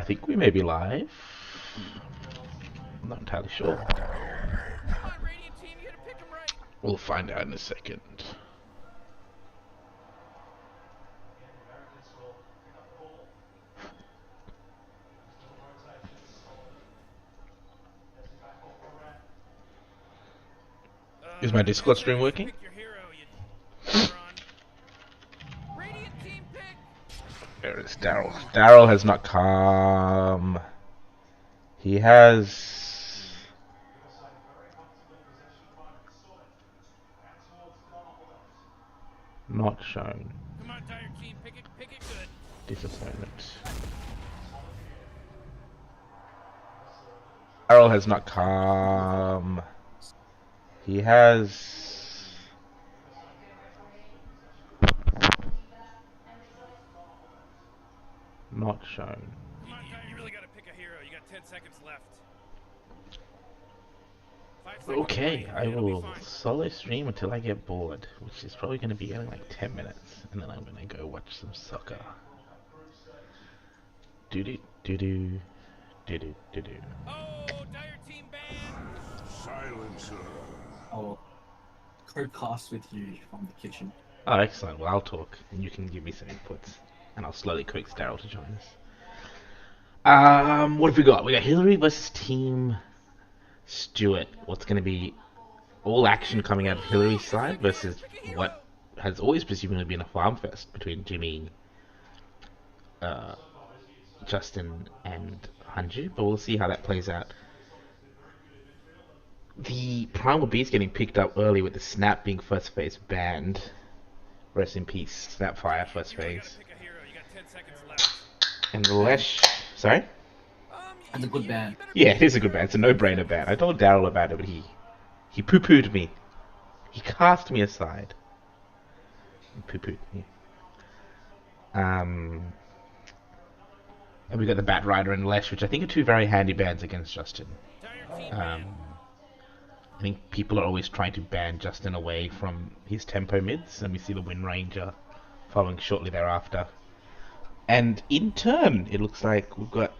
think we may be live. I'm not entirely sure. Come on, Radiant Team, you gotta pick 'em right. We'll find out in a second. Is my 10 Discord stream seconds to working? pick your hero, you moron. Radiant Team pick. There is Daryl. Daryl has not come. He has not shown. Come on, Dire Team, pick it good. Disappointment. Daryl has not come. He has not shown. Come on, Dire, you really gotta pick a hero. You got 10 seconds left. 5 seconds Okay, remaining. I It'll be will fine. solo stream until I get bored, which is probably going to be only like 10 minutes, and then I'm going to go watch some soccer. Do do do do do do do do. Oh, Dire Team banned. Silencer. I'll co-cast with you from the kitchen. Oh, excellent. Well, I'll talk, and you can give me some inputs, and I'll slowly coax Daryl to join us. What have we got? We got Hillary versus Team Stewart. What's going to be all action coming out of Hillary's side versus what has always presumably been a farm fest between Jimmy, Justin, and Hanju, but we'll see how that plays out. The Primal Beast getting picked up early with the Snap being first phase banned. Rest in peace, Snapfire first You really phase. gotta pick a hero. You got 10 seconds left. And Lesh, sorry? And a good ban. You better Yeah, it is a good ban. It's a no-brainer ban. I told Daryl about it, but he poo-pooed me. He cast me aside. He poo-pooed me. And we got the Bat Rider and Lesh, which I think are two very handy bans against Justin. Dire Team banned. I think people are always trying to ban Justin away from his tempo mids, and we see the Wind Ranger following shortly thereafter. And in turn, it looks like we've got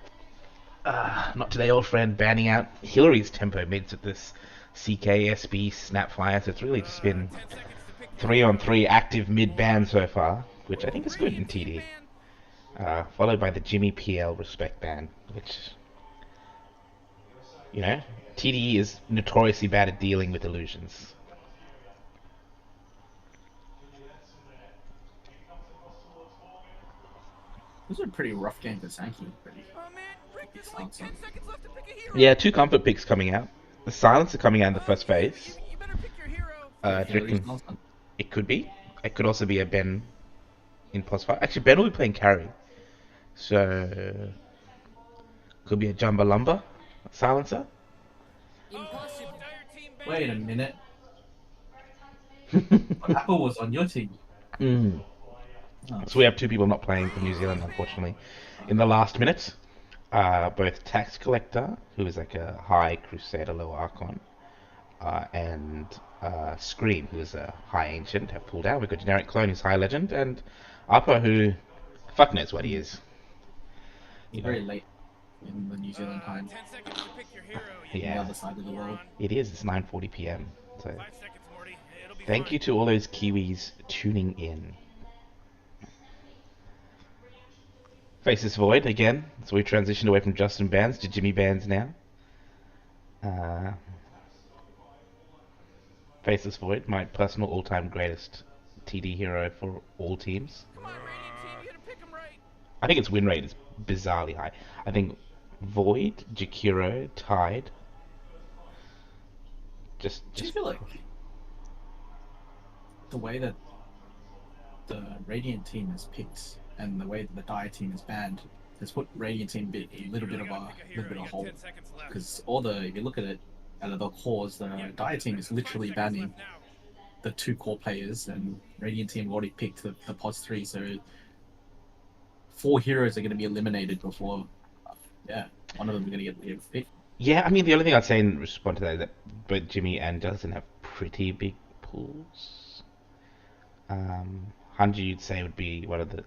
Not Today Old Friend banning out Hillary's tempo mids with this CK, SB, Snapfire, so it's really just been 10 seconds to pick the 3-on-3 active mid ban so far, which I think is good in TD. Followed by the Jimmy PL respect ban, which, you know, TD is notoriously bad at dealing with illusions. This is a pretty rough game for Sankey. Oh man, Rick, there's like 10 seconds left to pick a hero. Yeah, two comfort picks coming out. The Silencer coming out in the first phase. You better pick your hero. Do you Hillary's reckon not- it could be? It could also be a Ben in plus 5. Actually, Ben will be playing carry. So, could be a Jumba Lumber Silencer. Impossible. Dire Team banned. Wait a minute. Apple was on your team. Mm. Oh. So we have two people not playing for New Zealand, unfortunately. In the last minute, both Tax Collector, who is like a high Crusader, low Archon, and Scream, who is a high Ancient, have pulled out. We've got Generic Clone, who's high Legend, and Appa, who fuck knows what he is. It's very late in the New Zealand time. 10 seconds to pick your hero. You Yeah. On the other side of the world. It is. It's 9:40 p.m. So 5 seconds, Morty. It'll be thank fine. you to all those Kiwis tuning in. Faces Void again. So we transitioned away from Justin bans to Jimmy bans now. Faces Void, my personal all-time greatest TD hero for all teams. Come on, Radiant Team, you gotta pick 'em right. I think its win rate is bizarrely high. I think Void, Jakiro, Tide. Do you feel like the way that the Radiant team is picked and the way that the Dire team is banned has put Radiant team a little bit of a hole? Because if you look at it, out of the cores, the Dire team is literally banning the two core players, and Radiant team have already picked the POS 3, so 4 heroes are going to be eliminated before, one of them is going to get picked. Yeah, I mean, the only thing I'd say in response to that is that both Jimmy and Justin have pretty big pools. Hanji, you'd say, would be one of the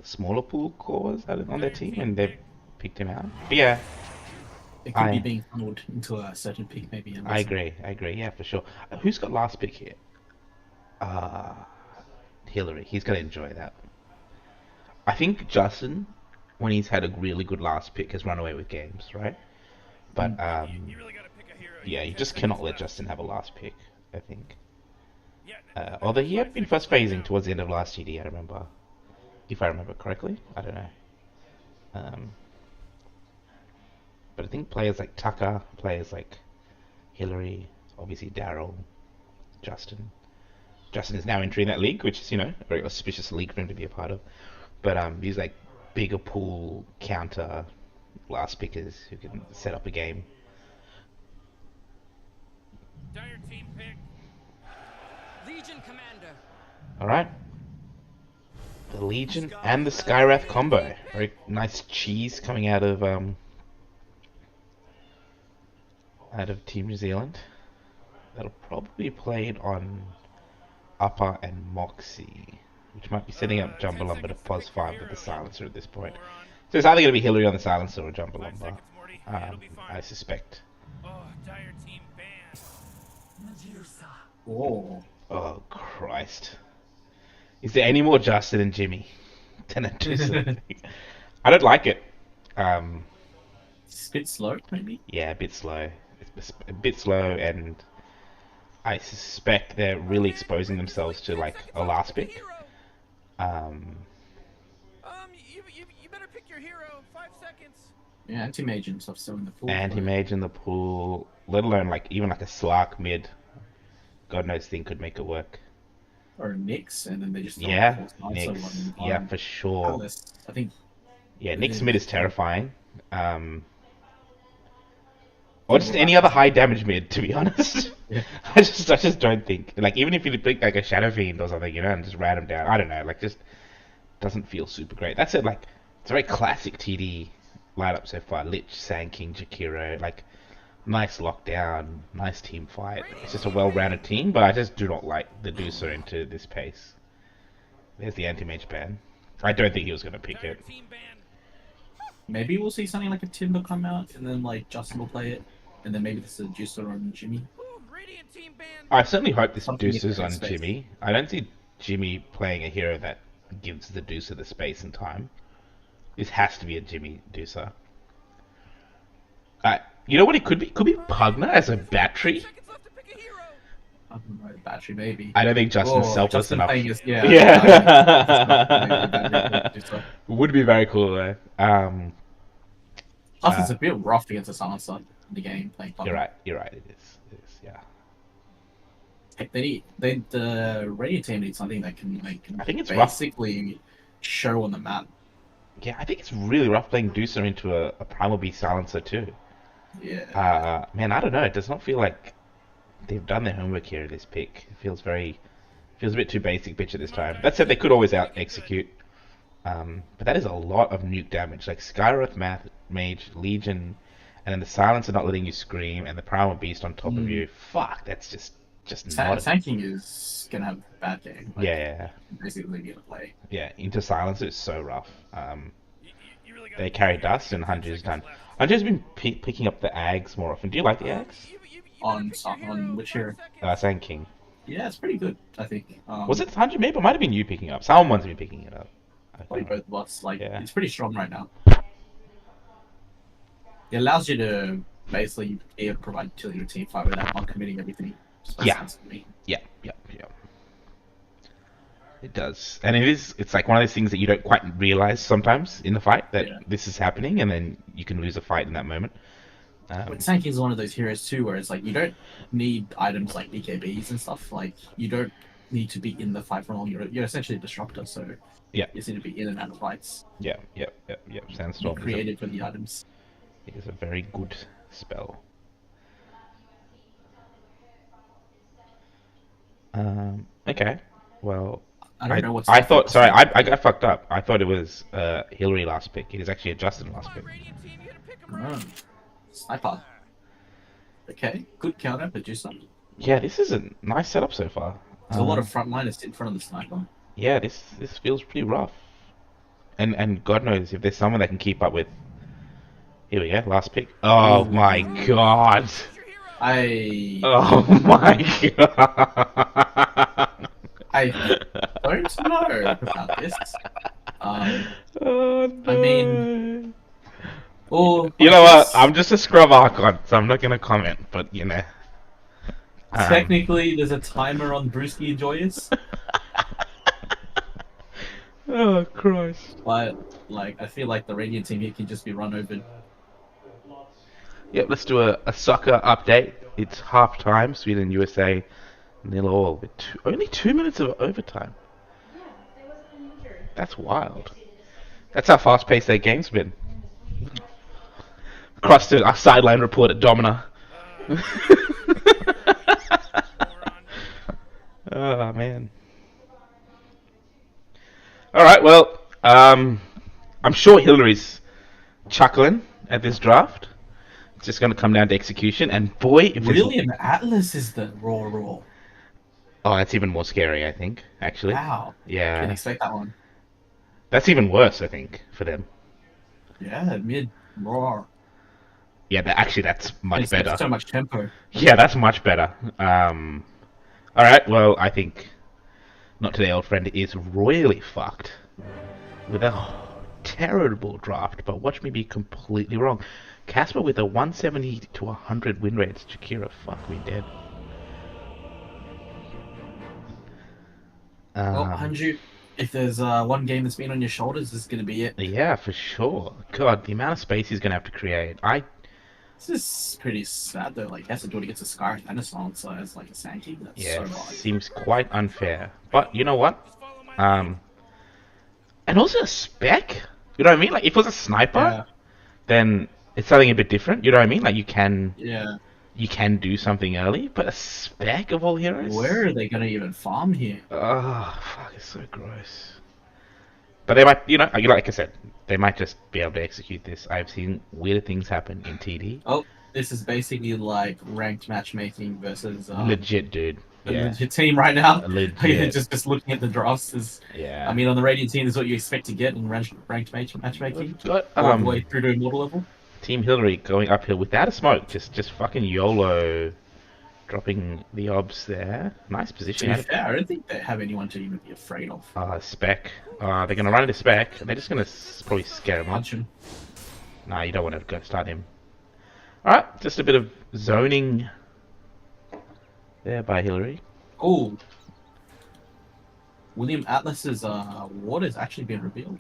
smaller pool cores on their team, and they've picked him out. But yeah, It could be I being funneled into a certain pick, maybe. And I agree. I agree. Yeah, for sure. Who's got last pick here? Uh, Hillary. He's gonna enjoy that. I think Justin, when he's had a really good last pick, has run away with games, right? But You really gotta pick a hero. yeah, you got 10 just seconds cannot let left. Justin have a last pick. I think. Yeah, Although he had been 5 first seconds left phasing now. towards the end of last TD, I remember. If I remember correctly, I don't know. But I think players like Tucker, players like Hillary, obviously Daryl, Justin. Justin is now entering that league, which is, a very auspicious league for him to be a part of. But these like bigger pool counter last pickers who can set up a game. Dire team pick. Legion Commander. All right. The Legion and the Skywrath combo. Very nice cheese coming out of Team New Zealand. That'll probably be played on Upper and Moxie, which might be setting up 10 Jumbalumba to seconds pos pick 5 your with the hero. silencer at this point. We're on. So it's either going to be Hillary on the silencer or 5 Jumbalumba. seconds, Morty. It'll be fine. I suspect. Oh, dire team ban. Oh, Oh Christ! Is there any more Justin and Jimmy than a Deucer? I don't like it. it's a bit slow, maybe. Yeah, a bit slow. It's a bit slow, and I suspect they're really exposing themselves to like a last pick. You better pick your hero. 5 seconds. Yeah, anti-mage and stuff still in the pool. Anti-mage in the pool, let alone like even like a Slark mid. God knows thing could make it work. Or Nyx, and then they just Yeah, throw it Nyx. full time. Yeah, for sure. Alice, I think. Yeah, Yeah. Nyx mid is terrifying. Or just any other high damage mid, to be honest. Yeah. I just don't think like even if you pick like a Shadow Fiend or something, and just rat him down. I don't know, like just doesn't feel super great. That's it. Like it's a very classic TD lineup so far. Lich, Sand King, Jakiro, like nice lockdown, nice team fight. It's just a well-rounded team, but I just do not like the Deucer into this pace. There's the anti-mage ban. I don't think he was going to pick Dire it. team ban. Maybe we'll see something like a Timber come out, and then like Justin will play it, and then maybe this is a Juicer on Jimmy. Ooh, Radiant team ban. I certainly hope this Something Deucer's in on space. Jimmy. I don't see Jimmy playing a hero that gives the Deucer the space and time. This has to be a Jimmy Deucer. You know what it could be? Could be Pugna as a battery. 5 seconds left to pick a hero. I don't know, battery maybe. I don't think Justin's Oh, selfless Justin enough. playing his- yeah. Yeah. Juicer. Would be very cool though. Plus, it's a bit rough against a silencer in the game playing. You're right. You're right. It is. Yeah. The radio team needs something that can I think it's rough. basically show on the map. Yeah, I think it's really rough playing Deucer into a Primal Beast silencer too. Yeah. Man, I don't know. It does not feel like they've done their homework here at this pick. It feels a bit too basic bitch at this time. That said, they could always out execute. But that is a lot of nuke damage. Like Skywrath, Mage, Legion, and then the silencer not letting you scream, and the Primal Beast on top of you. Fuck, that's just not. Tanking is gonna have a bad game. Like, Yeah. Basically, be able to play. Yeah, into silencer is so rough. You really gotta They pick carry your hero. dust, and 10 Hunter's seconds done. left. Hunter's been picking up the Ags more often. Do you like the Ags? You On better pick your on hero. which 5 hero? seconds. Sand King. Yeah, it's pretty good. I think. Was it Hunter? Maybe it might have been you picking it up. Someone's been picking it up. I Probably think. both of us. Like, Yeah. it's pretty strong right now. It allows you to basically be able to provide utility to your team fight without not committing everything. Just makes Yeah. sense to me. Yeah. It does, and it's like one of those things that you don't quite realize sometimes in the fight that Yeah. this is happening, and then you can lose a fight in that moment. But Tanking is one of those heroes too, where it's like you don't need items like BKBs and stuff. Like you don't need to be in the fight for long. You're essentially a disruptor, so Yeah. you just need to be in and out of fights. Yeah. Be Sandstorm creative with the items. is a very good spell. Okay. Well, I don't know what's. I thought. Sorry, I got fucked up. I thought it was Hillary last pick. It is actually a Justin last Come pick. on, Radiant team, you gotta pick 'em right. Sniper. Okay, good counter, but do something. Yeah, this is a nice setup so far. There's a lot of frontliners in front of the sniper. Yeah, this feels pretty rough. And God knows if there's someone that can keep up with Here we go, last pick. Oh my god. Your hero. I Oh my god. I don't know about this. Oh I mean, no. or You I know what? guess I'm just a scrub archon, so I'm not gonna comment, but you know. Um, technically there's a timer on BrewskiEnjoyers, oh Christ. but like I feel like the Radiant team here can just be run over. Yep, let's do a soccer update. It's half time, Sweden, USA, 0-0. With only 2 minutes of overtime. That's wild. That's how fast paced their game's been. Across to our sideline reporter, Domina. Oh, man. Alright, well, I'm sure Hillary's chuckling at this draft. It's just going to come down to execution, and boy, if there's... William Atlas is the raw. Oh, that's even more scary, I think, actually. Wow. Yeah. Didn't expect that one. That's even worse, I think, for them. Yeah, mid raw. Yeah, actually, that's much It's better. so much tempo. Yeah, that's much better. Alright, well, I think Not Today Old Friend is royally fucked with a terrible draft, but watch me be completely wrong. Casper with a 170 to 100 win rates. Shakira, fuck me dead. Well, Hanju, if there's one game that's been on your shoulders, this is going to be it. Yeah, for sure. God, the amount of space he's going to have to create. This is pretty sad, though. Like, he has to do it against a Scar Renaissance as, like, a Sankey. That's Yeah, so odd. seems quite unfair. But you know what? And also a spec. You know what I mean? Like, if it was a sniper, Yeah. then it's something a bit different. You know what I mean? Like, you can do something early, but a spec of all heroes? Where are they going to even farm here? Oh, fuck, it's so gross. But they might, like I said, they might just be able to execute this. I've seen weird things happen in TD. Oh, this is basically like ranked matchmaking versus Legit, dude. the Yeah. legit team right now. Legit. just looking at the drafts is. Yeah. I mean, on the Radiant team is what you expect to get in ranked matchmaking. But, All the way through to immortal level. Team Hillary going uphill without a smoke, just fucking YOLO, dropping the obs there. Nice To position. be fair, I don't think they have anyone to even be afraid of. Spec. They're gonna run into Spec. They're just gonna probably scare him off. Punch him. Nah, you don't want to go start him. Alright, just a bit of zoning there by Hillary. Oh, William Atlas's ward has actually been revealed.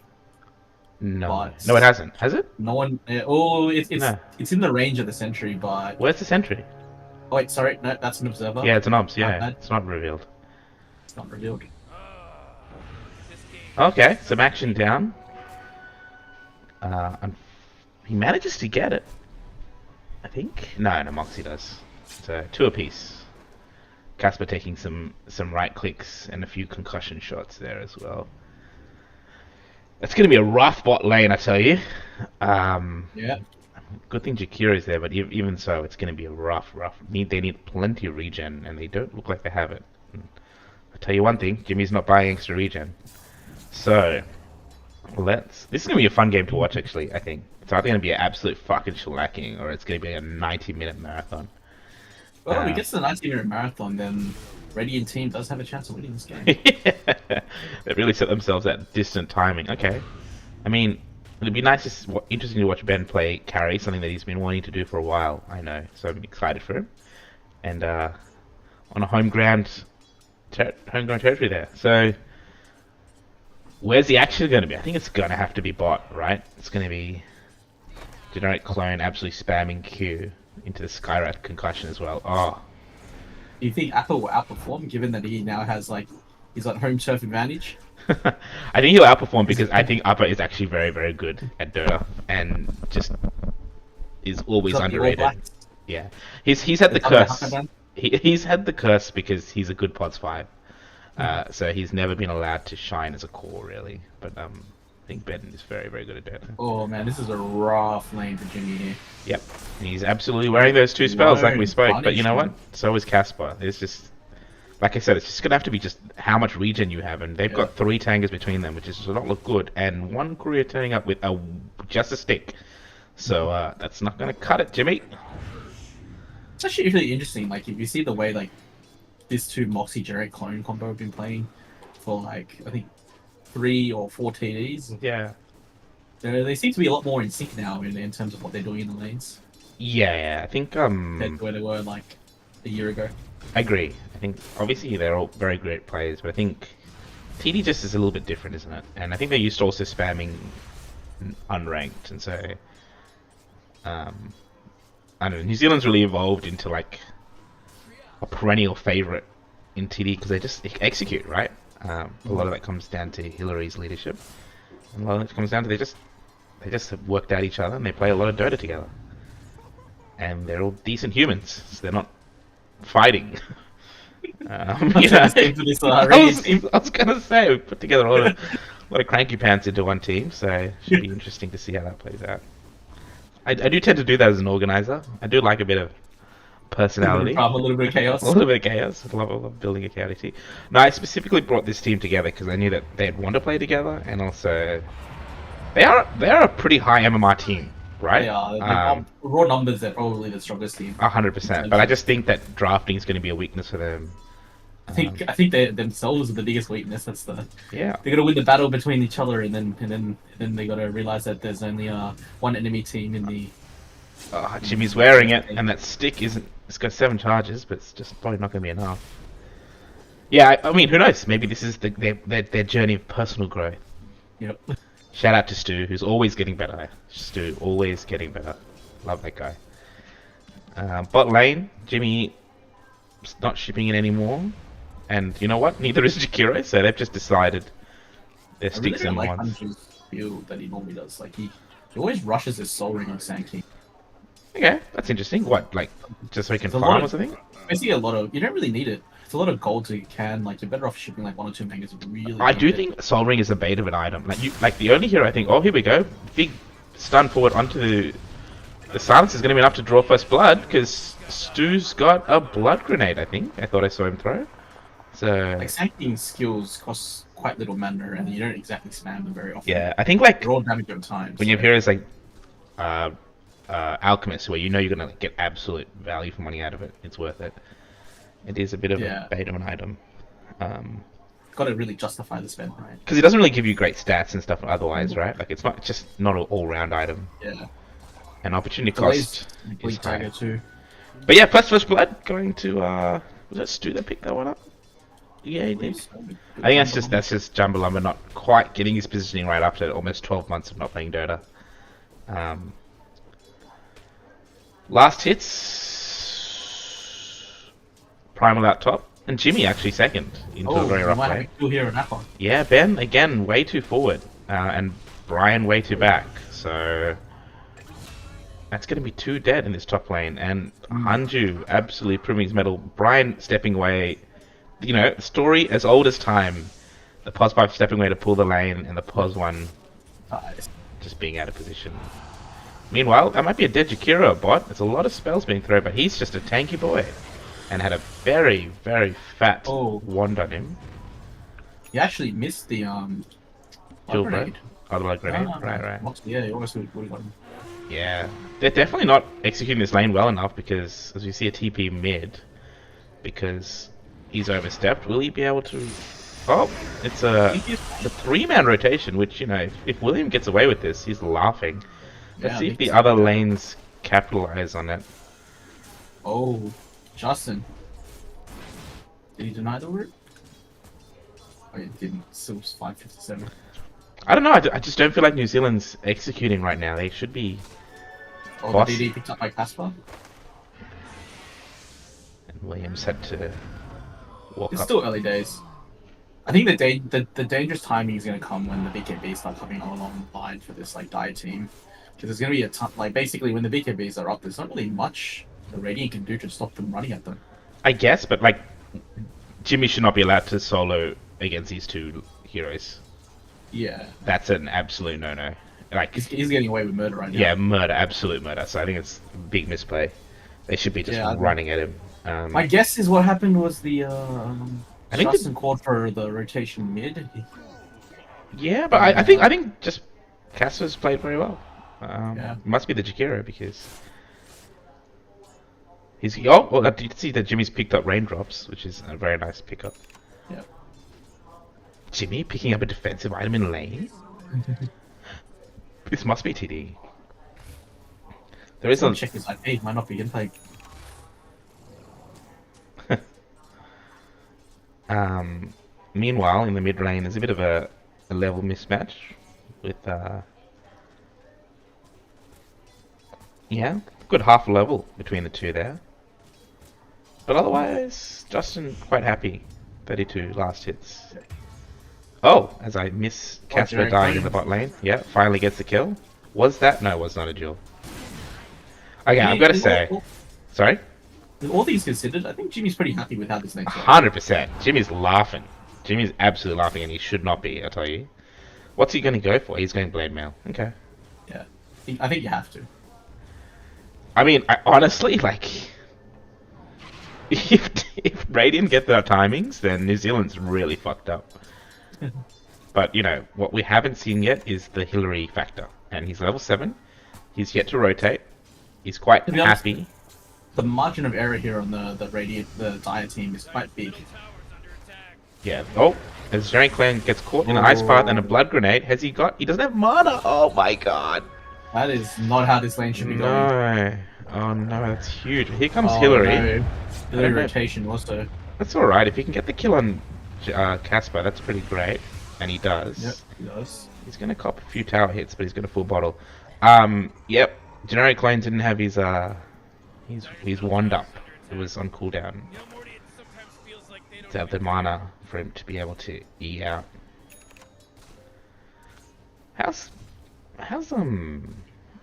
No. But- No, it hasn't. Has it? No one. It's No. it's in the range of the sentry, but Where's the sentry? oh wait, sorry, no, that's an observer. Yeah, it's an obs, yeah. bad. It's not revealed. It's not revealed. This game. Okay, some action down. He manages to get it. I think? No, Moxie does. So, 2 apiece. Casper taking some right clicks and a few concussion shots there as well. It's going to be a rough bot lane, I tell you. Yeah. Good thing Jakira's there, but even so, it's going to be a rough. They need plenty of regen, and they don't look like they have it. I'll tell you one thing, Jimmy's not buying extra regen. So, this is going to be a fun game to watch, actually, I think. It's either going to be an absolute fucking shellacking, or it's going to be a 90-minute marathon. Well, if it gets to the 90-minute marathon, then Radiant team does have a chance of winning this game. They really set themselves at distant timing. Okay. I mean, it'd be interesting to watch Ben play carry, something that he's been wanting to do for a while, I know. So I'm excited for him. And on a homegrown territory there. So, where's the action going to be? I think it's going to have to be bot, right? It's going to be generic clone absolutely spamming Q into the Skyrat concussion as well. Oh. Do you think Apple will outperform, given that he now has he's got home turf advantage? I think he'll outperform because I think Upper is actually very, very good at Dota and just is always Got the All underrated. Blacks. Yeah, he's had the Is that what curse. happened He's had the curse because he's a good pods 5. So he's never been allowed to shine as a core really. But I think Ben is very, very good at Dota. Oh man, this is a rough lane for Jimmy here. Yep, he's absolutely wearing those 2 spells like we spoke. But you know what? Punishment. So is Casper. It's just, like I said, it's just gonna have to be just how much regen you have, and they've got 3 tangers between them, which does not look good, and 1 courier turning up with just a stick. So that's not going to cut it, Jimmy. It's actually really interesting. Like if you see the way like these two Moxie Jarrett clone combo have been playing for like I think 3 or 4 TDs. Yeah. They seem to be a lot more in sync now in terms of what they're doing in the lanes Yeah, I think compared to where they were like a year ago. I agree. I think obviously they're all very great players, but I think TD just is a little bit different, isn't it? And I think they're used to also spamming unranked, and so I don't know. New Zealand's really evolved into like a perennial favorite in TD because they just execute, right? A lot of that comes down to Hillary's leadership, and a lot of it comes down to they just have worked out each other and they play a lot of Dota together, and they're all decent humans, so they're not fighting. You know, I was gonna say we put together a lot of cranky pants into one team, so it should be interesting to see how that plays out. I do tend to do that as an organizer. I do like a bit of personality, a little bit of chaos. a little bit of chaos. I love building a chaotic team. No, I specifically brought this team together because I knew that they'd want to play together, and also they are a pretty high MMR team, right? They are. Raw numbers, they're probably the strongest team. 100%. But I just think that drafting is going to be a weakness for them. I think they themselves are the biggest weakness. That's Yeah. They got to win the battle between each other, and then they got to realize that there's only one enemy team in the. Jimmy's wearing it, and that stick isn't. It's got 7 charges, but it's just probably not going to be enough. Yeah, I mean, who knows? Maybe this is their journey of personal growth. Yep. Shout out to Stu, who's always getting better. Stu, always getting better. Love that guy. Bot lane, Jimmy's not shipping it anymore. And you know what? Neither is Jakiro, so they've just decided their sticks and like ones. Hunter's build that he normally does. Like he always rushes his Soul Ring on Sand King. Okay, that's interesting. What, like, just so he can It's a farm lot or of- something? Basically, a lot of you don't really need it. It's a lot of gold to can. Like you're better off shipping like 1 or 2 mangas if you really. I need do it. think Soul Ring is a bait of an item. Like the only hero I think, oh, here we go. Big stun forward onto the silence is going to be enough to draw first blood, because Stu's got a blood grenade, I think. I thought I saw him throw. So Like Sand King's skills cost quite little mana, and you don't exactly spam them very often. yeah, I think like They're all damage over time. when you have heroes like Alchemist, where you know you're gonna get absolute value for money out of it, it's worth it. It is a bit of a bait of an item. Got to really justify the spend, right? Because it doesn't really give you great stats and stuff otherwise, right? Like it's just not an all-round item. Yeah. And opportunity Delays cost is Bleak high. Dagger too. But yeah, plus first blood going to was that Stu that picked that one up? Yeah, he did. I think that's just Jumbalumba not quite getting his positioning right after almost 12 months of not playing Dota. Last hits, Primal out top, and Jimmy actually second into a very rough way. Still here in that one. Yeah, Ben again way too forward, and Brian way too back. So that's going to be 2 dead in this top lane, and Hanju absolutely proving his mettle. Brian stepping away, you know, story as old as time. The pos pipe stepping away to pull the lane, and the pos one just being out of position. Meanwhile, that might be a dead Jakiro bot. There's a lot of spells being thrown, but he's just a tanky boy, and had a very, very fat wand on him. He actually missed the Dual grenade. Oh, the blood grenade. Right. Yeah, he almost would have got him. Yeah, they're definitely not executing this lane well enough, because as we see a TP mid, because he's overstepped. Will he be able to? Oh, it's a 3-man rotation, which, you know, if William gets away with this, he's laughing. Let's see if the other lanes capitalize on it. Oh, Justin. Did he deny the route? Oh, he didn't. Still 557. I don't know. I just don't feel like New Zealand's executing right now. They should be. Oh, Boss. the DD picked up by Casper. And Williams had to walk It's up. still early days. I think the dangerous timing is going to come when the BKB start coming online for this like die team, because there's going to be a ton. Like basically, when the BKBs are up, there's not really much the Radiant can do to stop them running at them. I guess, but like, Jimmy should not be allowed to solo against these 2 heroes. Yeah, That's an absolute no-no. Like, he's getting away with murder right now. yeah, murder, absolute murder. So I think it's a big misplay. They should be just running at him. My guess is what happened was the I think Justin called for the rotation mid. Yeah, but I think just Casper's played very well. Yeah. Must be the Jakiro because he's. Oh, I did see that Jimmy's picked up raindrops, which is a very nice pickup. Yeah. Jimmy picking up a defensive item in lane. This must be TD. There is Someone a check his IP. Might not be in like. Meanwhile, in the mid lane, there's a bit of a level mismatch with yeah, good half level between the two there. But otherwise, Justin quite happy. 32 last hits. Oh, as I miss Casper dying in the bot lane. Yeah, finally gets the kill. Was that? No, it was not a duel. Okay, I've got to say. Sorry? With all things considered, I think Jimmy's pretty happy with how this lane's going. 100%. Jimmy's laughing. Jimmy's absolutely laughing, and he should not be, I tell you. What's he going to go for? He's going Blade Mail. Okay. Yeah. I think you have to. I mean, honestly, like... If Radiant get their timings, then New Zealand's really fucked up. But, you know, what we haven't seen yet is the Hillary factor. And he's level 7. He's yet to rotate. He's quite happy. Honest, the margin of error here on the Dire team is quite big. Yeah. Oh, as Jerry Clan gets caught in an ice path and a blood grenade, has he got... He doesn't have mana! Oh my god! That is not how this lane should be going. No. Oh no, that's huge. Here comes Hillary. No. Hillary rotation also. That's alright. If he can get the kill on Casper, that's pretty great. And he does. Yep, he does. He's going to cop a few tower hits, but he's going to full bottle. Yep. Generic Clone didn't have his wand up. It was on cooldown. To have the mana for him to be able to E out. How's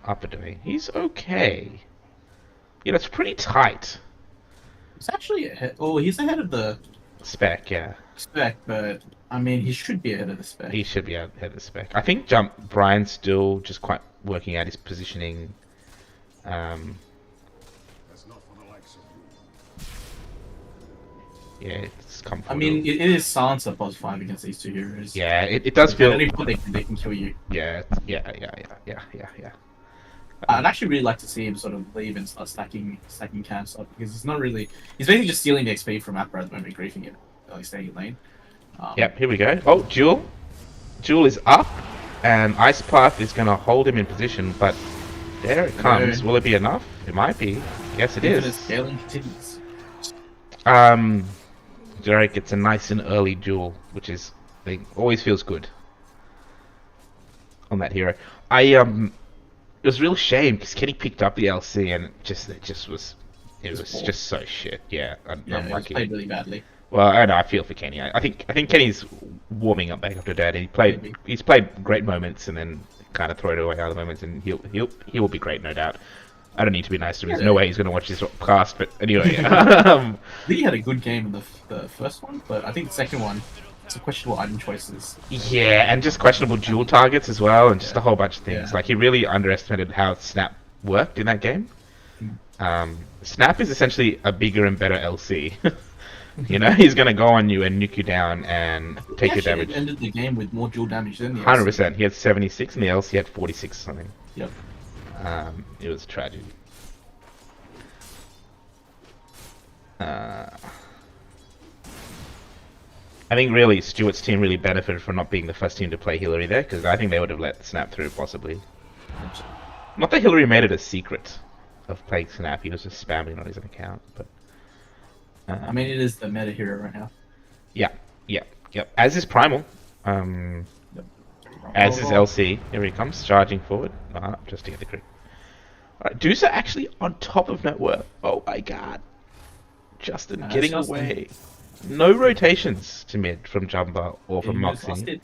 Upper doing? He's okay. Yeah, it's pretty tight. He's actually ahead. Oh, he's ahead of the spec, yeah. Spec, but I mean, he should be ahead of the spec. He should be ahead of the spec. I think Brian's still just quite working out his positioning. Yeah, it's comfortable. I mean, it is Sansa plus 5 against these two heroes. Yeah, it does feel. At any point they can kill you. Yeah. I'd actually really like to see him sort of leave and start stacking camps up because he's not really. He's basically just stealing the XP from Appra at the moment, griefing it, like staying in lane. Yep, here we go. Oh, Jewel. Jewel is up, and Ice Path is going to hold him in position, but there it comes. Will it be enough? It might be. Yes, it is. Scaling continues. Jarek gets a nice and early duel, which is always feels good on that hero. It was a real shame because Kenny picked up the LC and it was just so shit. Yeah, unlucky. He played really badly. Well, I know. I feel for Kenny. I think Kenny's warming up back after that. He's played great moments and then kind of throw it away other moments, and he will be great, no doubt. I don't need to be nice to him. There's no way he's going to watch this cast, but anyway. I think he had a good game in the first one, but I think the second one, it's a questionable item choices. Yeah, and just questionable dual targets as well, and just a whole bunch of things. Like, he really underestimated how Snap worked in that game. Snap is essentially a bigger and better LC. You know, he's going to go on you and nuke you down and take your damage. He ended the game with more dual damage than the LC. 100%. He had 76 and the LC had 46 something. Yep. It was tragic. I think really Stewart's team really benefited from not being the first team to play Hillary there, because I think they would have let Snap through possibly. Not that Hillary made it a secret of playing Snap, he was just spamming on his own account. But I mean, it is the meta hero right now. Yep. As is Primal. As is LC. Here he comes, charging forward. Just to get the crit. Alright, Deucer actually on top of net worth. Oh my god. Justin getting away. No rotations to mid from Jumba or from Moxie.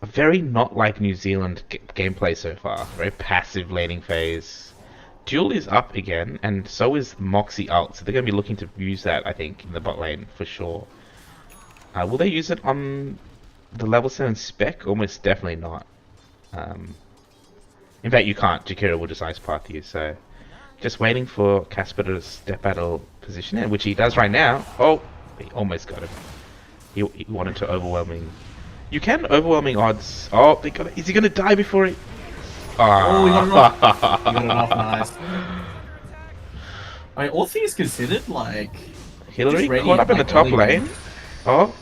A very not like New Zealand gameplay so far. Very passive laning phase. Duel is up again, and so is Moxie ult. So they're going to be looking to use that, I think, in the bot lane for sure. Will they use it on the level 7 spec? Almost definitely not. In fact, you can't. Jakira will just ice path you, so just waiting for Casper to step out of position, which he does right now. Oh, he almost got him. He wanted to overwhelming. You can overwhelming odds. Oh, they got it. Is he going to die before he... Oh, we got it off. We got it off, Ah. nice. I mean, all things considered, like... Hillary just caught up in the like, top early lane. game. Oh.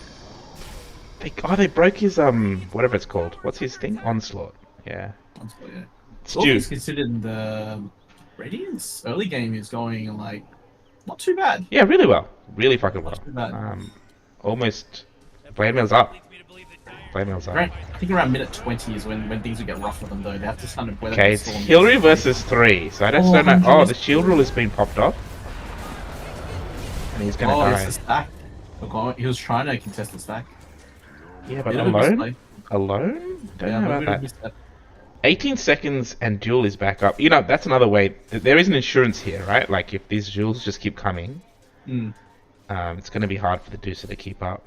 They broke his, whatever it's called. What's his thing? Onslaught. Yeah. Honestly, yeah. All Stu. things considered, the Radiant's early game is going, like, not too bad. Yeah, really well. Really fucking well. Not too bad. Almost... Blade mail's up. Blade mail's up. Right, I think around minute 20 is when things would get rough for them, though. They have to kind of weather Okay, the it's storm. Hillary versus 3. So I just don't know... Oh, the shield rule has been popped off. And he's gonna Oh, die. it's the stack. Look, he was trying to contest the stack. Yeah, but Bit of a alone? misplay. Alone? Don't Yeah, know but about we don't that. miss that. 18 seconds and duel is back up. You know, that's another way. There is an insurance here, right? Like, if these duels just keep coming, Mm. it's going to be hard for the Deucer to keep up.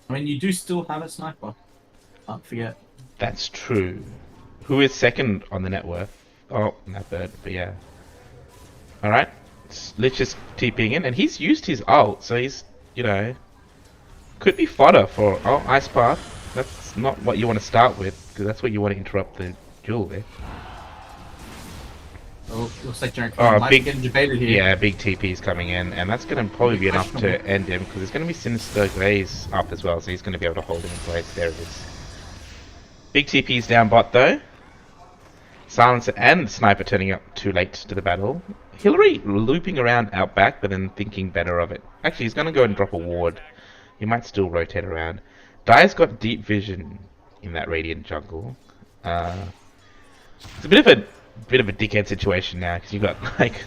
I mean, you do still have a sniper. Can't forget. That's true. Who is second on the net worth? Oh, not third, but yeah. Alright. Lich just TPing in, and he's used his ult, so he's, you know, could be fodder for... Oh, Ice Path. That's not what you want to start with, because that's what you want to interrupt the duel with. Oh, looks like Jaren Oh, might big- be getting debated here. Yeah, big TP's coming in, and that's going to probably be enough to end him, because there's going to be Sinister Glaze up as well, so he's going to be able to hold him in place. There it is. Big TP's down bot, though. Silencer and Sniper turning up too late to the battle. Hillary looping around out back, but then thinking better of it. Actually, he's going to go and drop a ward. He might still rotate around. Dire's got deep vision in that Radiant jungle. It's a bit of a dickhead situation now, because you've got, like,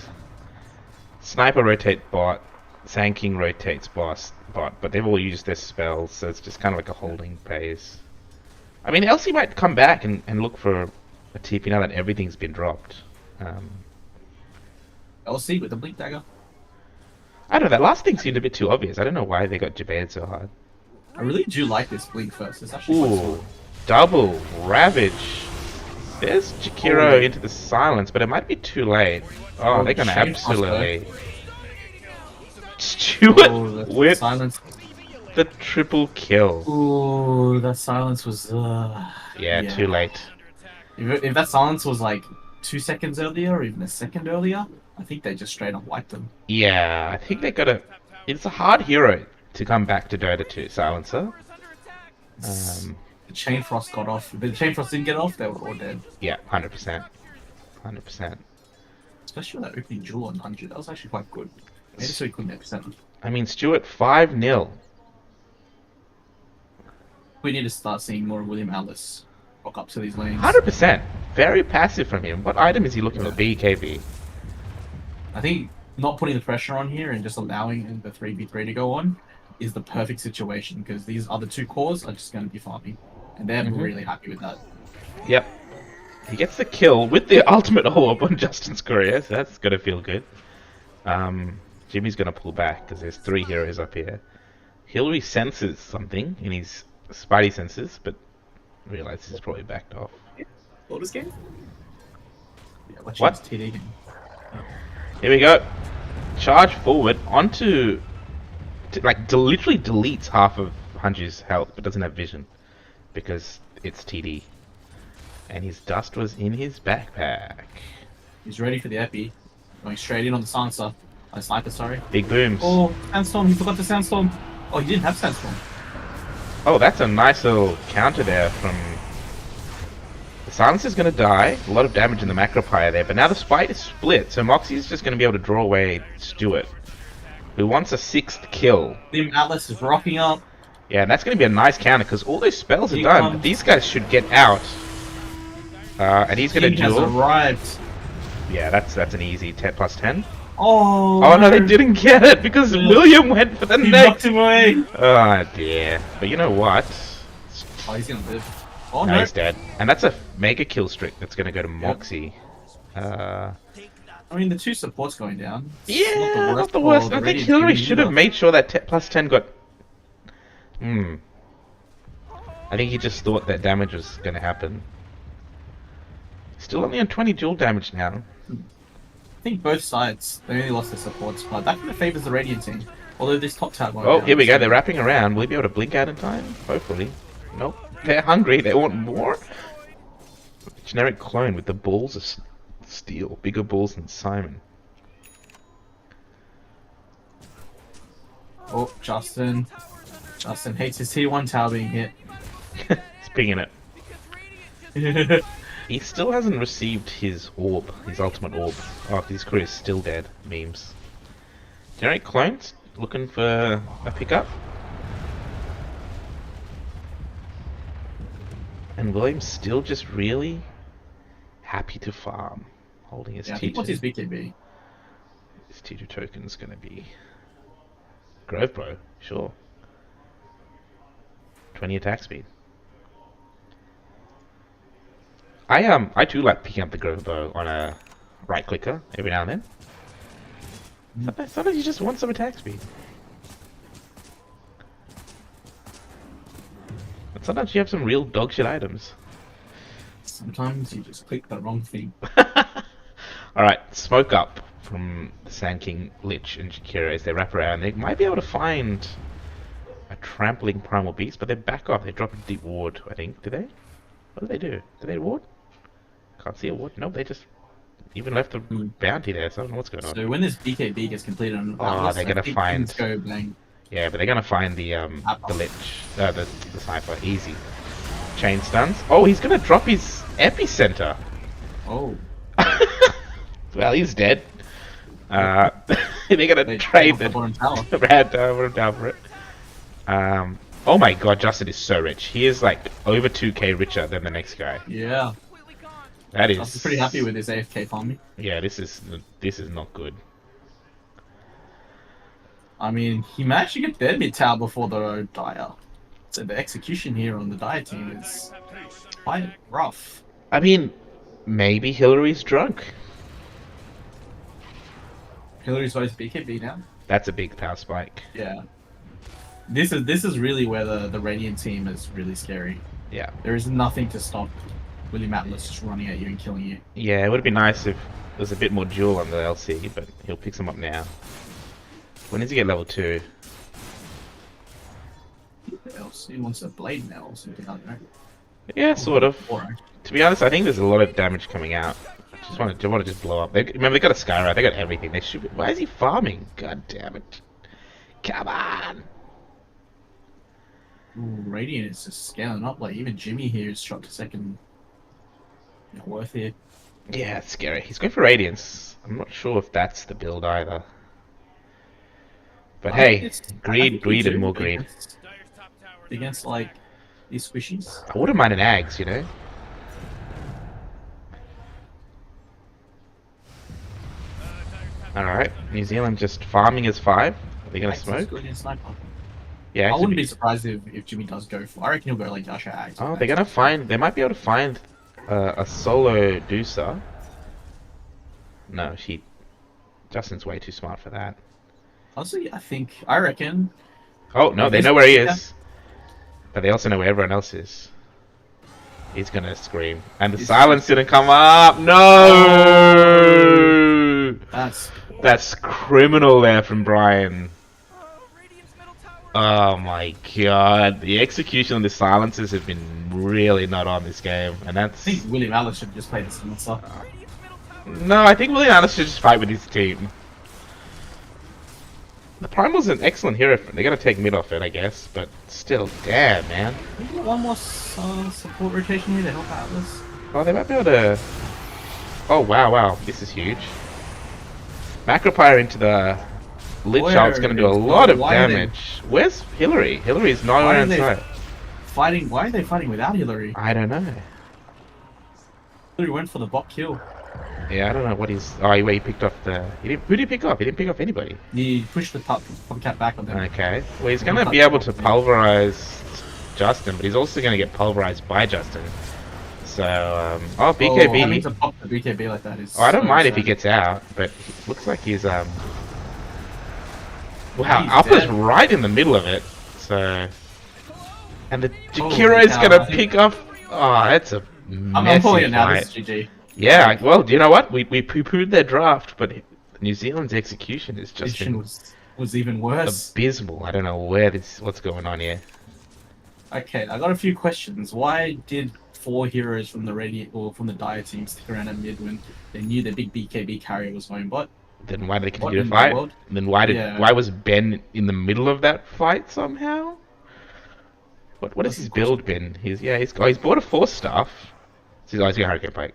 Sniper rotate bot, Sand King rotates bot, but they've all used their spells, so it's just kind of like a holding phase. I mean, Elsie might come back and look for a TP now that everything's been dropped. LC with the Blink Dagger. I don't know, that last thing seemed a bit too obvious. I don't know why they got Jabed so hard. I really do like this Blink first. It's actually quite Ooh, smart. double Ravage. There's Jakiro Oh. into the silence, but it might be too late. Oh, they're gonna Shame absolutely... Stuart Oh, the with silence. the triple kill. Ooh, that silence was. Yeah, too late. If that silence was like 2 seconds earlier, or even a second earlier, I think they just straight up wiped them. Yeah, I think they gotta... It's a hard hero to come back to Dota 2, Silencer. The Chain Frost got off. If the Chain Frost didn't get off, they were all dead. Yeah, 100%. 100%. Especially with that opening duel on 100. That was actually quite good. Made it so he couldn't get percent. I mean, Stuart, 5-0. We need to start seeing more William Alice rock up to these lanes. 100%. Very passive from him. What item is he looking for? BKB. I think not putting the pressure on here and just allowing the 3v3 to go on is the perfect situation because these other two cores are just going to be farming. And they're really happy with that. Yep. He gets the kill with the ultimate orb on Justin's career, so that's gonna feel good. Jimmy's gonna pull back because there's 3 heroes up here. Hillary senses something in his spidey senses, but realizes he's probably backed off. Lotus game? Yeah, let's What? use TD game. Here we go. Charge forward onto... literally deletes half of Hunju's health, but doesn't have vision. Because it's TD. And his dust was in his backpack. He's ready for the epi. Going straight in on the Sansa. Sniper, sorry. Big booms. Oh, Sandstorm. He forgot the Sandstorm. Oh, he didn't have Sandstorm. Oh, that's a nice little counter there from... The Silencer's gonna die. A lot of damage in the Macropire there, but now the Spite is split, so Moxie's just gonna be able to draw away Stuart, who wants a 6th kill. William Atlas is rocking up. Yeah, and that's gonna be a nice counter, because all those spells are He done. comes. These guys should get out. And he's gonna King has duel. arrived. Yeah, that's an easy 10 plus 10. Oh, Oh no, they didn't get it, because William went for the He knocked next. him away. Oh dear. But you know what? Oh, he's gonna live. Oh, No, no. he's dead. And that's a mega kill streak that's gonna go to Moxie. I mean, the 2 supports going down. It's Yeah, not the for worst. the I think Radiant Hillary team should have either. made sure that plus 10 got... I think he just thought that damage was going to happen. Still only on 20 dual damage now. I think both sides, they only lost their supports, but that kind of favors the Radiant team. Although this top tab won't Oh, down, here we go. so- They're wrapping around. Will he be able to blink out in time? Hopefully. Nope. They're hungry. They want more. Generic clone with the balls of steel, bigger balls than Simon. Oh, Justin. Justin hates his T1 tower being hit. He's pinging it. He still hasn't received his orb, his ultimate orb. Oh, his career is still dead. Memes. Generic clones looking for a pickup. And William's still just really happy to farm, holding his Yeah, I T2. think what's his BKB? His T2 token's gonna be Grove Bro, sure. 20 attack speed. I do like picking up the Grove Bow on a right clicker every now and then. Sometimes you just want some attack speed. But sometimes you have some real dogshit items. Sometimes you just click the wrong thing. Alright, smoke up from the Sand King, Lich, and Jakira as they wrap around. They might be able to find a trampling primal beast, but they back off. They drop a deep ward, I think. Do they? What do they do? Do they ward? Can't see a ward. No, they just even left a bounty there, so I don't know what's going on. So when this BKB gets completed on they're gonna find. things go blank. Yeah, but they're gonna find the Lich, the sniper. Easy. Chain stuns. Oh, he's gonna drop his epicenter. Oh. Well, he's dead. They're gonna trade the bottom tower. red down for it. Oh my god, Justin is so rich. He is like over 2k richer than the next guy. Yeah. That is. I'm pretty happy with his AFK farming. Yeah, this is not good. I mean, he managed to get their mid tower before the Dire. So the execution here on the Dire team is quite rough. I mean, maybe Hillary's drunk. Hillary's voice BKB now. That's a big power spike. Yeah. This is really where the Radiant team is really scary. Yeah. There is nothing to stop William Atlas just running at you and killing you. Yeah, it would be nice if there was a bit more duel on the LC, but he'll pick some up now. When does he get level 2? LC wants a blade now or something, I don't know. Yeah, sort of. Alright. To be honest, I think there's a lot of damage coming out. I just want to just blow up. Remember, they got a Skyride, they got everything. They should be, why is he farming? God damn it. Come on! Ooh, Radiant is just scaling up. Like, even Jimmy here is shot to second. Not worth it. Yeah, it's scary. He's going for Radiance. I'm not sure if that's the build either. But hey, greed and more greed. Against, like, these squishies. I wouldn't mind an Ags, you know? Alright, New Zealand just farming as 5. Are they gonna smoke? Yeah, I wouldn't be surprised if Jimmy does go for. I reckon he'll go like Yasha Ags. Oh, they're gonna find. They might be able to find a solo Doocer. No, Justin's way too smart for that. Honestly, I reckon. Oh no, they know where he is, but they also know where everyone else is. He's gonna scream, and the silence didn't come up. No, that's criminal there from Brian. Oh my god, the execution on the silences have been really not on this game, and that's. I think William Alice should just play the silencer. No, I think William Alice should just fight with his team. The Primal's an excellent hero. They're gonna take mid off it, I guess, but still, damn, man. We got one more support rotation here to help Atlas. Oh, they might be able to. Oh wow, this is huge. Macropire into the Lich Child's gonna do a lot of damage. Where's Hillary? Hillary's nowhere inside. Why are they fighting without Hillary? I don't know. Hillary went for the bot kill. Yeah, I don't know what he's. Oh, he picked off the. Who did he pick off? He didn't pick off anybody. He pushed the cat back on them. Okay. Well, he's gonna be able to pulverize Justin, but he's also gonna get pulverized by Justin. So, oh, BKB. Having to pop the BKB like that is. Oh, I don't mind if he gets out, but it looks like he's Wow, Alpha's right in the middle of it. So, and the Jakiro is gonna pick off. Oh, that's a messy I'm pulling it now. fight. This is GG. Yeah, well, you know what? We poo-pooed their draft, but New Zealand's execution is just was even worse. abysmal. I don't know what's going on here. Okay, I got a few questions. Why did 4 heroes from the Radiant or from the Dire team stick around at mid when they knew their big BKB carrier was going bot? Then why did they What continue to in the fight? world? And then Yeah, why was Ben in the middle of that fight somehow? What has that's the his question. build been? He's bought a 4-staff. He's got Hurricane Pike.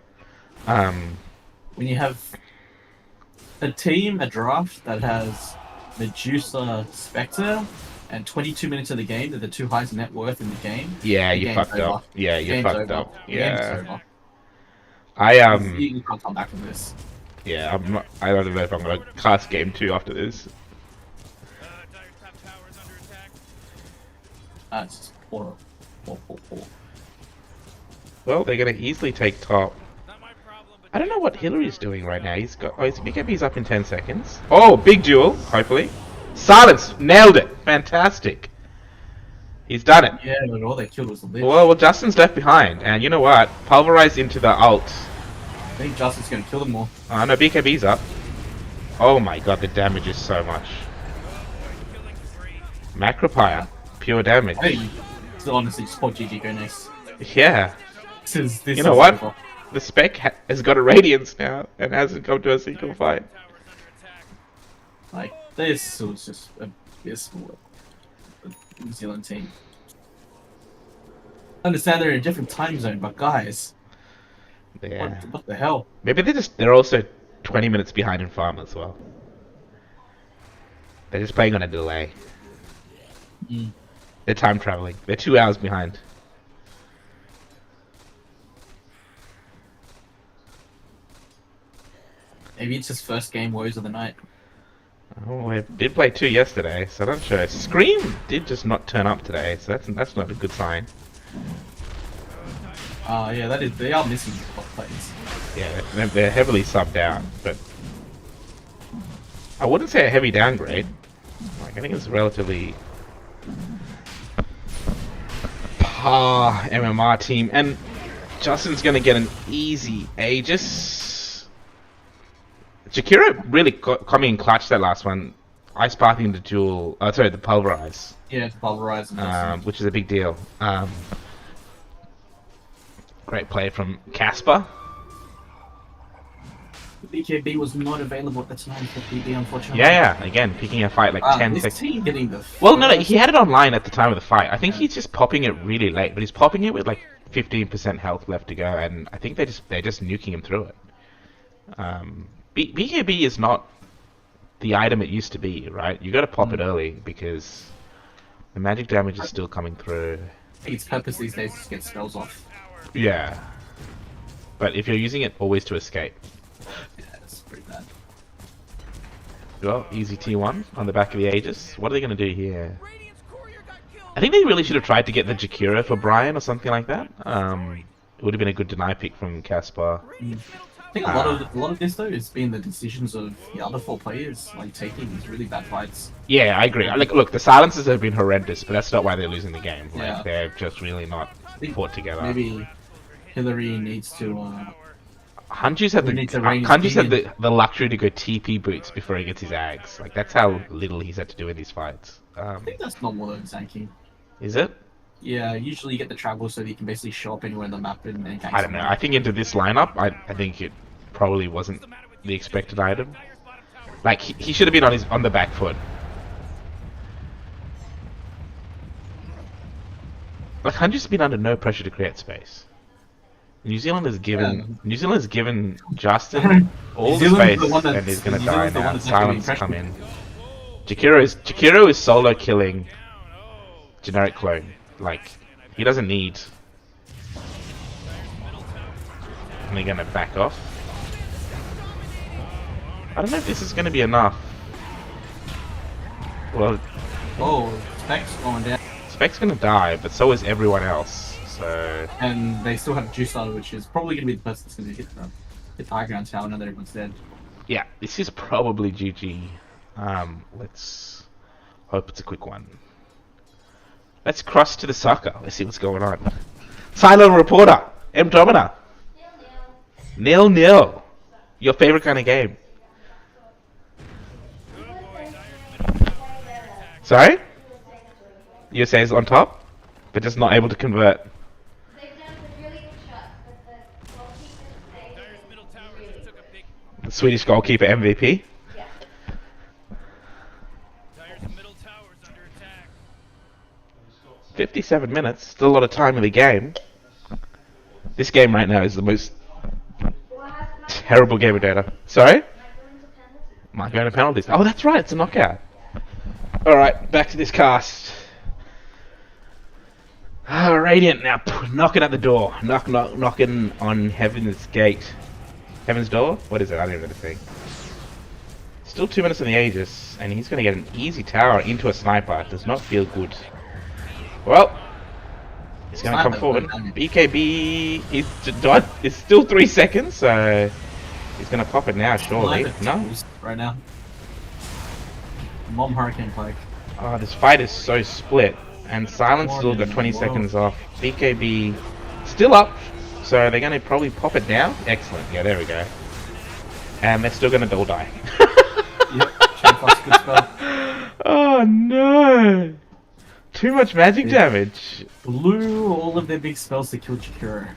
When you have a team, a draft that has Medusa, Spectre, and 22 minutes of the game, they're the two highest net worth in the game. Yeah, The you game's fucked over. up. Yeah, you Game's fucked over. up. The game's Yeah. over. I You can't come back from this. yeah, I don't know if I'm gonna cast game 2 after this. Dire's top tower is under attack. It's just poor. Well, they're gonna easily take top. Not my problem, but I don't know what Hillary's doing right now. His BKB's up in 10 seconds. Oh, big duel, hopefully. Silence! Nailed it! Fantastic. He's done it. Yeah, but all they killed was the Lich. Well, Justin's left behind. And you know what? Pulverize into the ult. I think Justin's gonna kill them all. No, BKB's up. Oh my god, the damage is so much. killing spree. Macropire. Pure damage. Hey, still honestly, just poor GG go next. Yeah. This You know is what? over. The spec has got a Radiance now and hasn't come to a single fight. Tower's under attack. Like, this was just abysmal. The New Zealand team. I understand they're in a different time zone, but guys, Yeah. what the hell? Maybe they're also 20 minutes behind in farm as well. They're just playing on a delay. Mm. They're time traveling. They're 2 hours behind. Maybe it's his first game woes of the night. Oh, we did play 2 yesterday, so I'm not sure. Scream did just not turn up today, so that's not a good sign. Yeah, that is. They are missing top plays. Yeah, they're heavily subbed out, but I wouldn't say a heavy downgrade. Like, I think it's relatively par MMR team, and Justin's gonna get an easy Aegis. Jakiro really coming in clutch that last one. Ice Pathing the duel. Sorry, the Pulverize, Yeah, to pulverize and which is a big deal. Great play from Casper. BKB was not available at the time for PB, unfortunately. Yeah, again, picking a fight like 10 this seconds. team getting the. Well, no, he had it online at the time of the fight. I think he's just popping it really late, but he's popping it with like 15% health left to go, and I think they're just nuking him through it. BKB is not the item it used to be, right? You got to pop it early because the magic damage is still coming through. I think its purpose these days is to get spells off. Yeah, but if you're using it always to escape, Yeah, that's pretty bad. well, easy T1 on the back of the Aegis. What are they going to do here? Radiant's courier got killed. I think they really should have tried to get the Jakiro for Brian or something like that. It would have been a good deny pick from Caspar. I think a lot of this though has been the decisions of the other 4 players, like taking these really bad fights. Yeah, I agree. Like, look, the silences have been horrendous, but that's not why they're losing the game. Like, Yeah. they're just really not think put together. Maybe Hillary needs to. Hanju's had We need to the rein Hanju's his had the luxury to go TP boots before he gets his Ags. Like, that's how little he's had to do in these fights. I think that's normal though, Zanky. Is it? Yeah, usually you get the travel so that you can basically show up anywhere in the map and gank I don't know. someone. I think into this lineup, I think it probably wasn't the expected item. Like, he should have been on the back foot. Like, Hanju's been under no pressure to create space. New Zealand has given Justin all New the Zealand's space, the one and he's gonna New die Zealand's the one now. that's actually Silence come in. pressured. Jakiro is solo killing generic clone. Like, he doesn't need. And they're gonna back off. I don't know if this is gonna be enough. Well, Oh, Spec's going down. Spec's gonna die, but so is everyone else. So And they still have Juicer, which is probably going to be the person that's going to hit the high ground tower now that everyone's dead. yeah, this is probably GG. Let's hope it's a quick one. Let's cross to the soccer. Let's see what's going on. Silent reporter, M Domina. 0-0. Your favorite kind of game. Sorry? USA's on top? but just not able to convert. They've done some really good shots, but the goalkeepers say Dyer's middle towers really just took a big. The Swedish goalkeeper MVP. yeah. Dyer's middle towers under attack. 57 minutes, still a lot of time in the game. This game right now is the most Well, has terrible game of data. Sorry? Might go into penalty. Might go to penalties. Oh, that's right, it's a knockout. Alright, back to this cast. Radiant now, knocking at the door. Knocking on Heaven's gate. Heaven's door? What is it? I don't even know the thing. Still 2 minutes in the Aegis, and he's going to get an easy tower into a sniper. Does not feel good. Well, he's going to come forward. BKB is still 3 seconds, so he's going to pop it now, surely. No? Right now. Mom Hurricane Plague. Oh, this fight is so split, and Silence still got 20 seconds off. BKB still up, so they're going to probably pop it down. Excellent. Yeah, there we go. And they're still going to all die. Yep, Chain Frost, good spell. Oh no! Too much magic damage. Blew all of their big spells to kill Jakiro.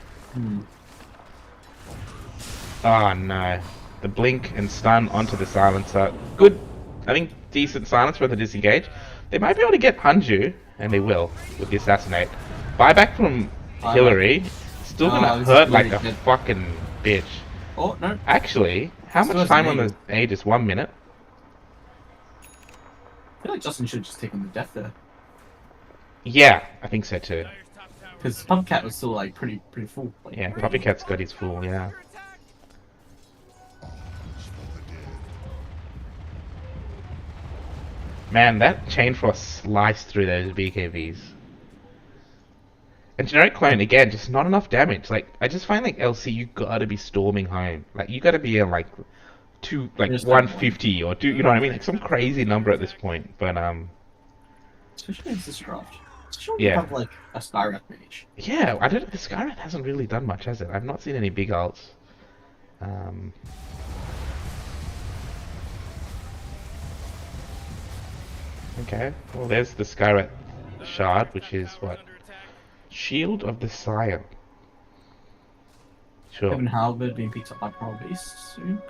Oh no. The blink and stun onto the silencer. Good, I think decent silence for the disengage. They might be able to get Hanju, and they will, with the assassinate. Buyback from Hillary. Still gonna this hurt is like really a good. fucking bitch. Oh, no. Actually, how Still much has time an on the Aegis? 1 minute? I feel like Justin should have just taken the death there. Yeah, I think so too. Dyer's top tower. Because Pumpcat was still like pretty full. Like, Yeah, Copycat's got his full, yeah. Under attack. Man, that Chain Frost sliced through those BKBs. And Generic Clone, again, just not enough damage. Like, I just find, like, LC, you gotta be storming home. Like, you gotta be in, like, There's no 150 or you know what I mean? Like, some crazy number at this point. But, Especially against this draft. Especially when Yeah. you have like a Skywrath mage. yeah, I don't. The Skywrath hasn't really done much, has it? I've not seen any big ults. Okay, well, there's the Skywrath shard, which is what? Under attack. Shield of the Sire. Sure. Kevin Halberd being picked up by Pearl Beast soon.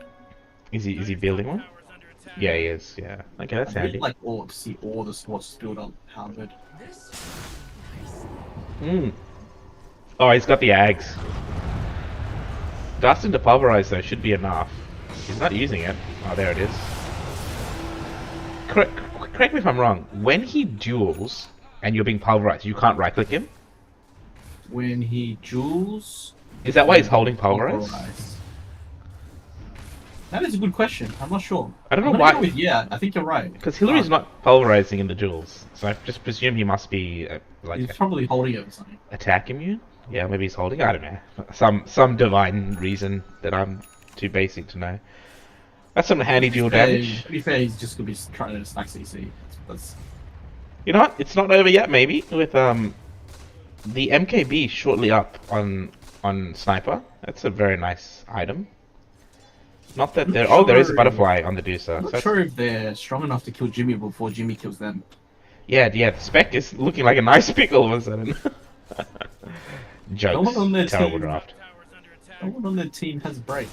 Is he building one? Towers under attack. Yeah, he is. Yeah. Okay, that's I'd really handy. like all to see all the spots build on Halberd. Oh, he's got the Ags. Dust into Pulverize, though, should be enough. He's not using it. Oh, there it is. Correct me if I'm wrong. When he duels and you're being pulverized, you can't right-click him? When he duels. Is that why he's holding Pulverize? Pulverize. That is a good question. I'm not sure. I don't know I'm gonna why- go with yeah, I think you're right. Because Hillary's not pulverizing in the duels, so I just presume he must be He's probably holding it or something. attack immune. Yeah, maybe he's holding. I don't know. Some divine reason that I'm too basic to know. That's some handy dual damage. To be fair, he's just gonna be trying to stack CC. That's You know what? It's not over yet. Maybe with the MKB shortly up on Sniper. That's a very nice item. Not that there. Oh, there is a butterfly on the Deucer. I'm So not sure if they're strong enough to kill Jimmy before Jimmy kills them. yeah. The spec is looking like a nice pick all of a sudden. No one on their Jokes. Terrible team. draft. Towers under attack. No one on the team has a break.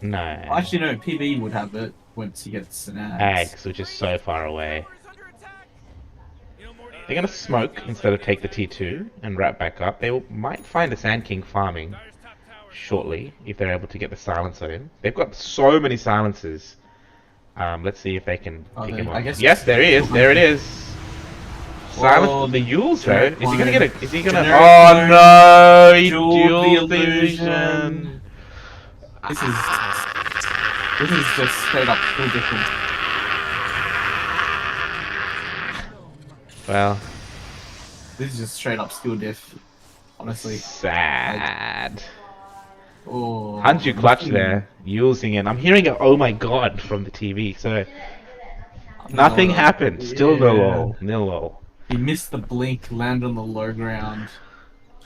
No. Actually, no. PB would have it once he gets an axe. Ags, which is so far away. Towers under attack. You know, Morty, They're gonna smoke instead of take the T2 and wrap back up. They might find a Sand King farming Dyer's top tower. shortly if they're able to get the silencer in. They've got so many silencers. Let's see if they can Oh, pick they- him I up. guess- Yes, there he is. There it is. Silence Oh, the Yules though. generic Is he gonna one. get a? Is he gonna? Generic Oh one. no! He Duel the dueled the illusion. illusion. This is just straight up too different. Well, This is just straight up skill diff. Honestly. sad. Oh. Hanju clutch there, using it. I'm hearing a "Oh my god" from the TV. So nothing happened. Still no lol. Nil lol. He missed the blink, landed on the low ground,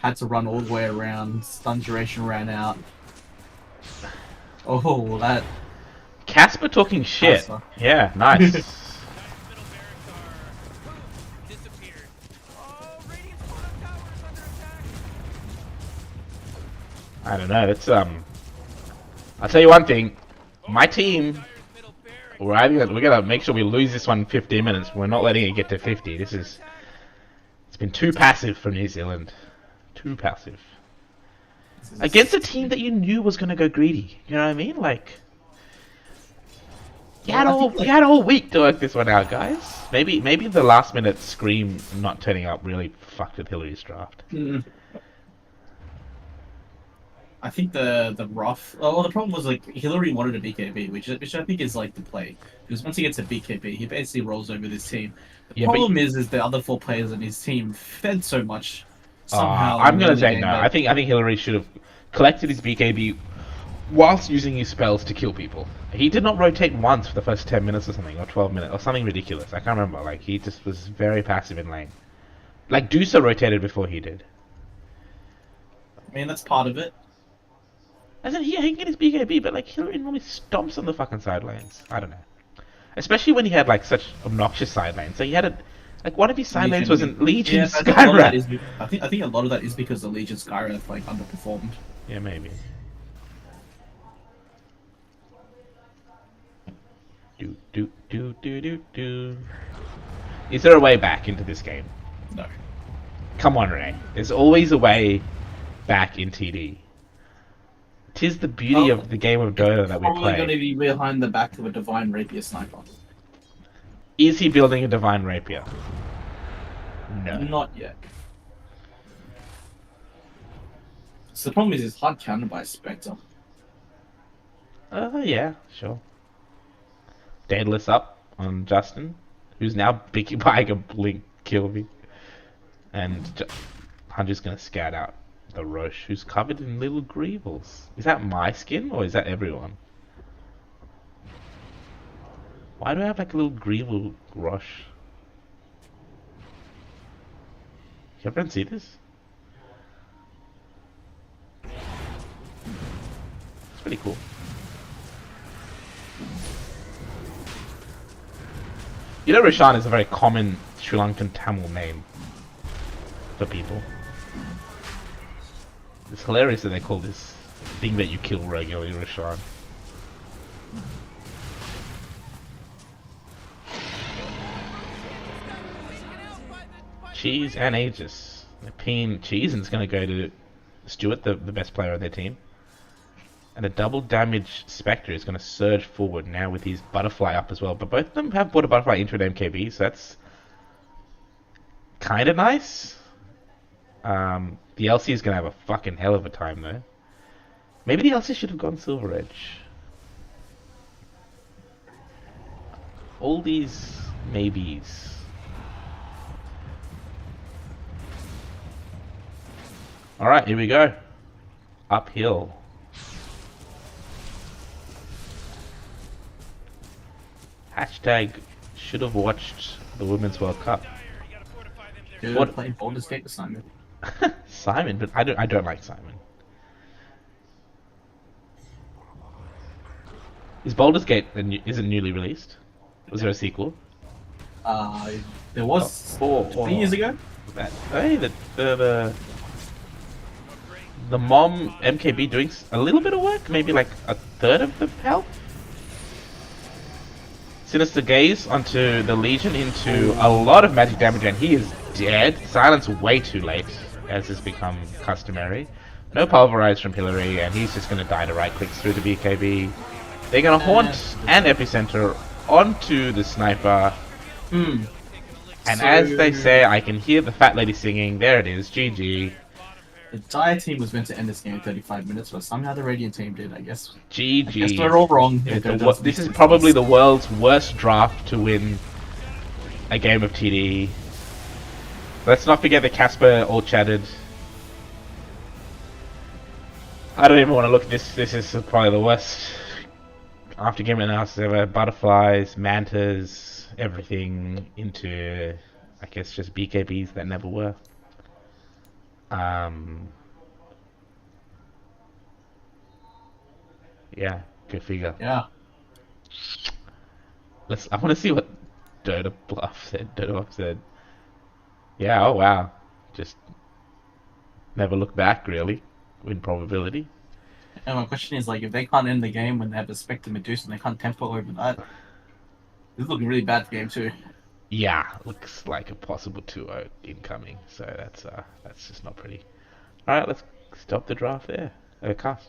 had to run all the way around, stun duration ran out. Oh, that. Casper talking shit. Casper. Yeah, nice. Dyer's middle barracks are disappeared. Oh, Radiant's one I don't know. It's I'll tell you one thing. My team, we're gonna make sure we lose this one in 15 minutes. We're not letting it get to 50. It's been too passive from New Zealand. Too passive. Against a team that you knew was gonna go greedy. You know what I mean? Like, you had all week to work this one out, guys. Maybe the last minute scream not turning up really fucked with Hillary's draft. I think the rough. Oh, the problem was like Hillary wanted a BKB, which I think is like the play. Because once he gets a BKB, he basically rolls over this team. The problem is the other 4 players in his team fed so much. Somehow, I'm gonna say no. I think Hillary should have collected his BKB whilst using his spells to kill people. He did not rotate once for the first 10 minutes or something, or 12 minutes, or something ridiculous. I can't remember. Like, he just was very passive in lane. Like, Dusa rotated before he did. I mean, that's part of it. As in, yeah, he can get his BKB, but like, Hillary normally stomps on the fucking side lanes. I don't know. Especially when he had like such obnoxious side lanes. So he had one of his side lanes was in Legion Skywrath. I think a lot of that is because the Legion Skywrath like underperformed. Yeah, maybe. Do. Is there a way back into this game? No. Come on, Ray. There's always a way back in TD. 'Tis the beauty of the game of Dota that we Probably play. going to be behind the back of a Divine Rapier Sniper. Is he building a Divine Rapier? No. Not yet. So the problem is it's hard countered by Spectre. Yeah, sure. Daedalus up on Justin, who's now buying a blink kill me. And Hunter's gonna scout out the Roche, who's covered in little greevils. Is that my skin, or is that everyone? Why do I have like a little greevil Roche? Can everyone see this? It's pretty cool. You know, Roshan is a very common Sri Lankan Tamil name for people. It's hilarious that they call this thing that you kill regularly Roshan. Cheese and Aegis. They're peeing Cheese, and it's going to go to Stuart, the best player on their team. And a double damage Spectre is going to surge forward now with his Butterfly up as well. But both of them have bought a Butterfly into an MKB, so that's kind of nice. The LC is going to have a fucking hell of a time though. Maybe the LC should have gone Silver Edge. All these maybes. Alright, here we go. Uphill. Hashtag should have watched the Women's World Cup. What playing Baldur's Gate with Simon? Simon, but I don't like Simon. Is Baldur's Gate isn't newly released? Was there a sequel? There was 3 years ago. Hey, the mom MKB doing a little bit of work, maybe like a third of the health. Sinister Gaze onto the Legion into a lot of magic damage, and he is dead. Silence way too late, as has become customary. No Pulverize from Hillary, and he's just going to die to right clicks through the BKB. They're going to Haunt and Epicenter onto the Sniper. And as they say, I can hear the fat lady singing. There it is, GG. The Dire team was meant to end this game in 35 minutes, but somehow the Radiant team did, I guess. GG. I guess we're all wrong. This is probably the world's worst draft to win a game of TD. Let's not forget that Casper all chatted. I don't even want to look at this. This is probably the worst after game analysis ever. Butterflies, mantas, everything into, I guess, just BKBs that never were. Yeah, good figure. Yeah. I want to see what Dota Bluff said. Yeah, oh wow. Just never look back, really. Win probability. And my question is, like, if they can't end the game when they have a Spectre Medusa and they can't tempo over that, this is looking really bad for game 2. Yeah, looks like a possible 2-0 incoming. So that's just not pretty. All right, let's stop the draft there. Cast.